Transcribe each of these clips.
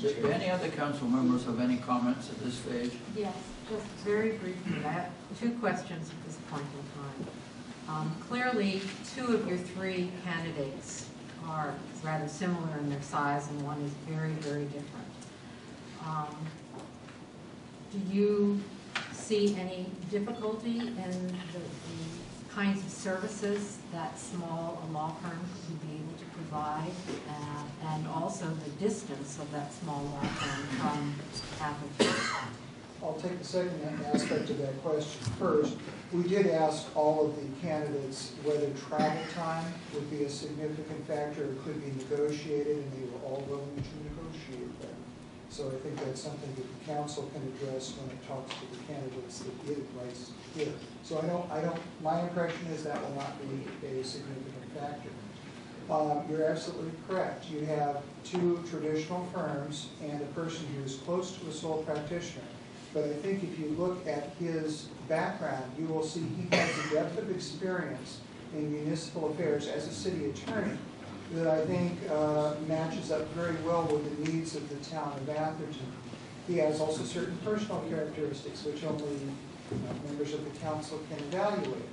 Do any other council members have any comments at this stage? Yes, just very briefly. I have two questions at this point in time. Clearly, two of your three candidates are rather similar in their size, and one is very, very different. Do you see any difficulty in the kinds of services that small law firm would be able to provide, and also the distance of that small law firm from Atherton? I'll take the second aspect of that question first. We did ask all of the candidates whether travel time would be a significant factor or could be negotiated, and they were all willing to negotiate that. So I think that's something that the council can address when it talks to the candidates that it invites here. So my impression is that will not be a significant factor. You're absolutely correct. You have two traditional firms and a person who is close to a sole practitioner. But I think if you look at his background, you will see he has a depth of experience in municipal affairs as a city attorney that I think matches up very well with the needs of the town of Atherton. He has also certain personal characteristics which only members of the council can evaluate.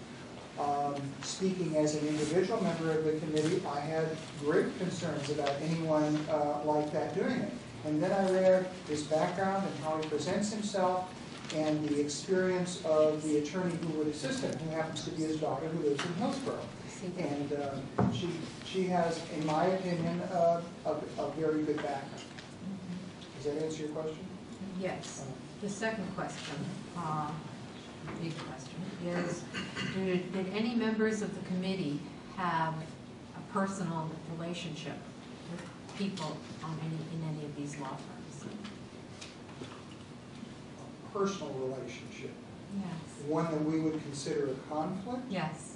Speaking as an individual member of the committee, I had great concerns about anyone like that doing it. And then I read his background and how he presents himself and the experience of the attorney who would assist him, who happens to be his daughter, who lives in Hillsborough. And she has, in my opinion, a very good background. Does that answer your question? Yes. The second question, big question, is did any members of the committee have a personal relationship with people in any of these law firms? A personal relationship? Yes. One that we would consider a conflict? Yes.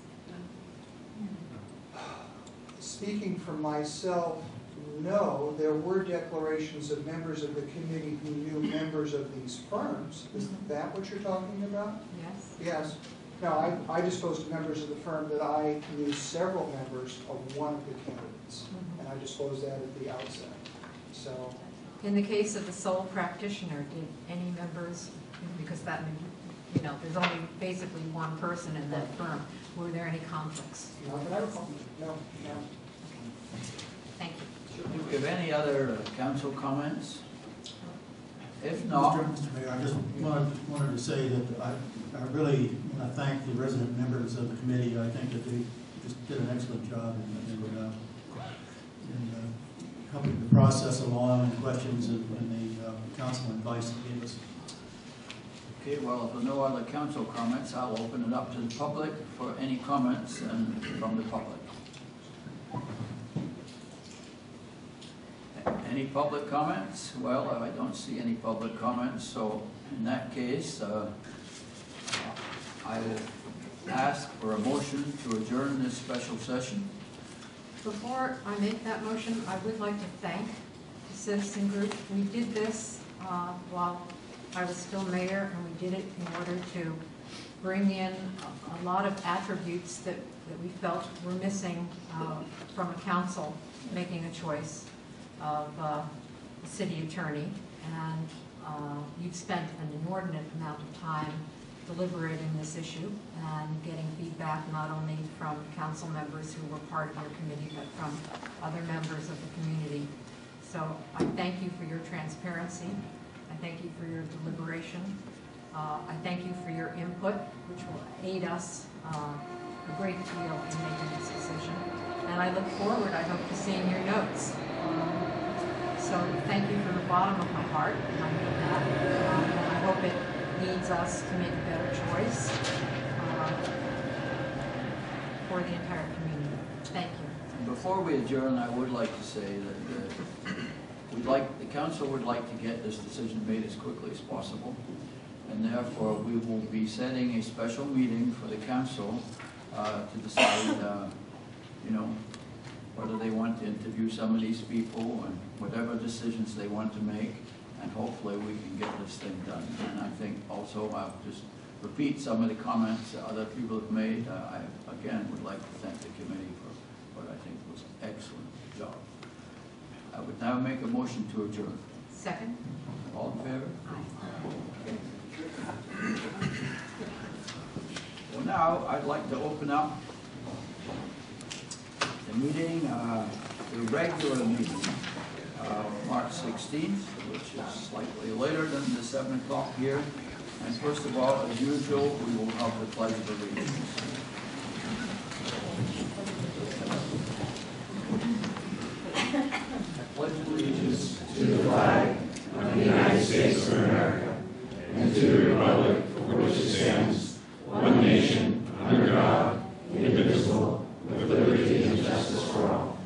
Speaking for myself, no. There were declarations of members of the committee who knew members of these firms. Is that what you're talking about? Yes. Yes. No, I disclosed to members of the firm that I knew several members of one of the candidates, and I disclosed that at the outset. So, in the case of the sole practitioner, did any members, because that, there's only basically one person in that firm, were there any conflicts? not that I recall. No. Thank you. Do we have any other council comments? If not, Mr. Mayor, I just wanted to say that I really want to thank the resident members of the committee. I think that they just did an excellent job in helping the process along, and questions and the council advice that gave us. okay, well, if there are no other council comments, I'll open it up to the public for any comments from the public. Any public comments? Well, I don't see any public comments, so in that case, I will ask for a motion to adjourn this special session. Before I make that motion, I would like to thank the citizen group. We did this while I was still mayor, and we did it in order to bring in a lot of attributes that we felt were missing from a council making a choice of a city attorney. And you've spent an inordinate amount of time deliberating this issue and getting feedback not only from council members who were part of your committee, but from other members of the community. So I thank you for your transparency. I thank you for your deliberation. I thank you for your input, which will aid us a great deal in making this decision. And I look forward, I hope, to seeing your notes. So thank you from the bottom of my heart, and I mean that. And I hope it leads us to make a better choice for the entire community. Thank you. Before we adjourn, I would like to say that the council would like to get this decision made as quickly as possible, and therefore we will be setting a special meeting for the council to decide, whether they want to interview some of these people and whatever decisions they want to make, and hopefully we can get this thing done. And I think also I'll just repeat some of the comments other people have made. I again would like to thank the committee for what I think was an excellent job. I would now make a motion to adjourn. Second? All in favor? Aye. Well, now I'd like to open up the meeting, the regular meeting, March 16th, which is slightly later than the 7 o'clock here. And first of all, as usual, we will have the pledge of allegiance. I pledge allegiance to the flag of the United States of America and to the republic for which it stands, one nation, under God, indivisible, with liberty and justice for all.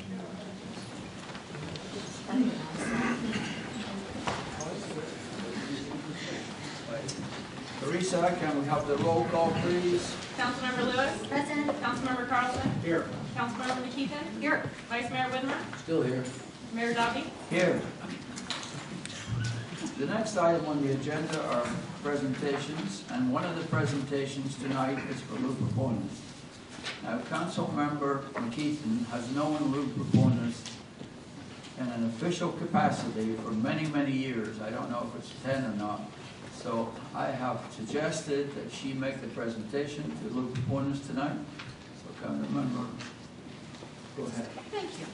Teresa, can we have the roll call, please? Councilmember Lewis. Present. Councilmember Carlson. Here. Councilmember McKeithen. Here. Vice Mayor Whitmer. Still here. Mayor Dobby. Here. The next item on the agenda are presentations, and one of the presentations tonight is for Lou Proponis. Now, Councilmember McKeithen has known Lou Proponis in an official capacity for many, many years. I don't know if it's 10 or not. So I have suggested that she make the presentation to Lou Proponis tonight. So Councilmember, go ahead. Thank you.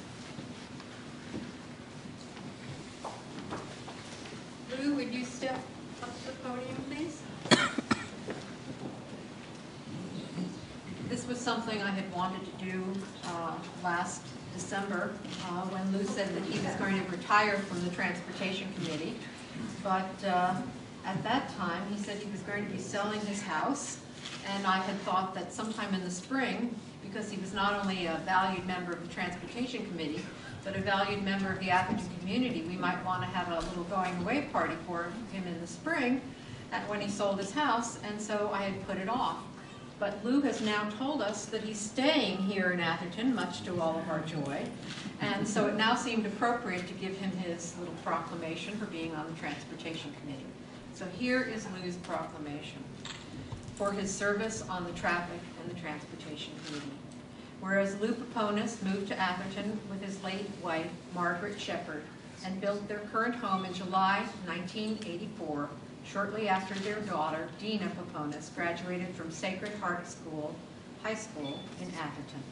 Lou, would you step up to the podium, please? This was something I had wanted to do last December when Lou said that he was going to retire from the Transportation Committee. But at that time, he said he was going to be selling his house, and I had thought that sometime in the spring, because he was not only a valued member of the Transportation Committee, but a valued member of the Atherton community, we might want to have a little going away party for him in the spring when he sold his house, and so I had put it off. But Lou has now told us that he's staying here in Atherton, much to all of our joy, and so it now seemed appropriate to give him his little proclamation for being on the Transportation Committee. So here is Lou's proclamation for his service on the Traffic and the Transportation Committee. Whereas Lou Proponis moved to Atherton with his late wife, Margaret Shepard, and built their current home in July 1984, shortly after their daughter, Dina Proponis, graduated from Sacred Heart High School in Atherton.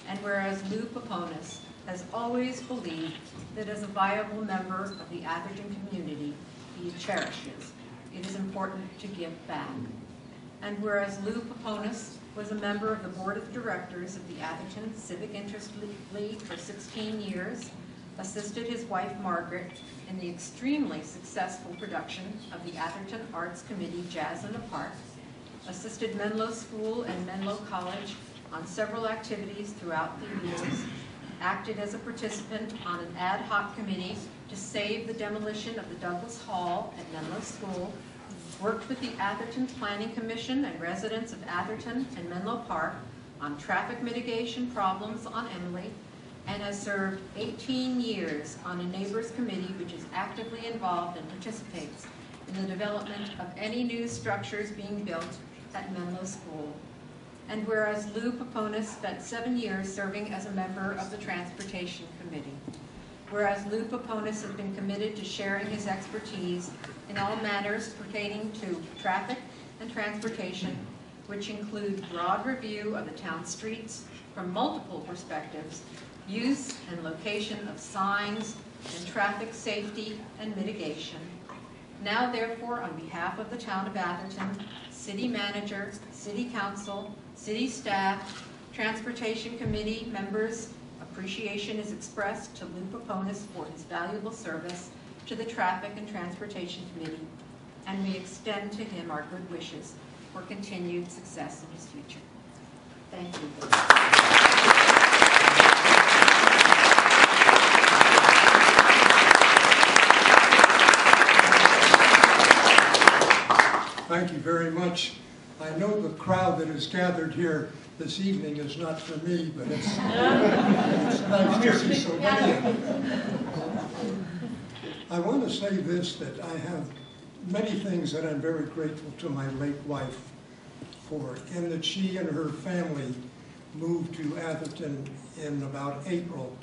And whereas Lou Proponis has always believed that as a viable member of the Atherton community he cherishes, it is important to give back. And whereas Lou Proponis was a member of the Board of Directors of the Atherton Civic Interest League for 16 years, assisted his wife Margaret in the extremely successful production of the Atherton Arts Committee Jazz in the Park, assisted Menlo School and Menlo College on several activities throughout the years, acted as a participant on an ad hoc committee to save the demolition of the Douglas Hall at Menlo School, worked with the Atherton Planning Commission and residents of Atherton and Menlo Park on traffic mitigation problems on Emily, and has served 18 years on a neighbors committee which is actively involved and participates in the development of any new structures being built at Menlo School. And whereas Lou Proponis spent 7 years serving as a member of the Transportation Committee. Whereas Lou Proponis has been committed to sharing his expertise in all matters pertaining to traffic and transportation, which include broad review of the town streets from multiple perspectives, use and location of signs, and traffic safety and mitigation. Now therefore, on behalf of the town of Atherton, city manager, city council, city staff, transportation committee members, appreciation is expressed to Lou Proponis for his valuable service to the Traffic and Transportation Committee, and we extend to him our good wishes for continued success in his future. Thank you. Thank you very much. I know the crowd that is gathered here this evening is not for me, but it's nice to see so many of you. I want to say this, that I have many things that I'm very grateful to my late wife for, in that she and her family moved to Atherton in about April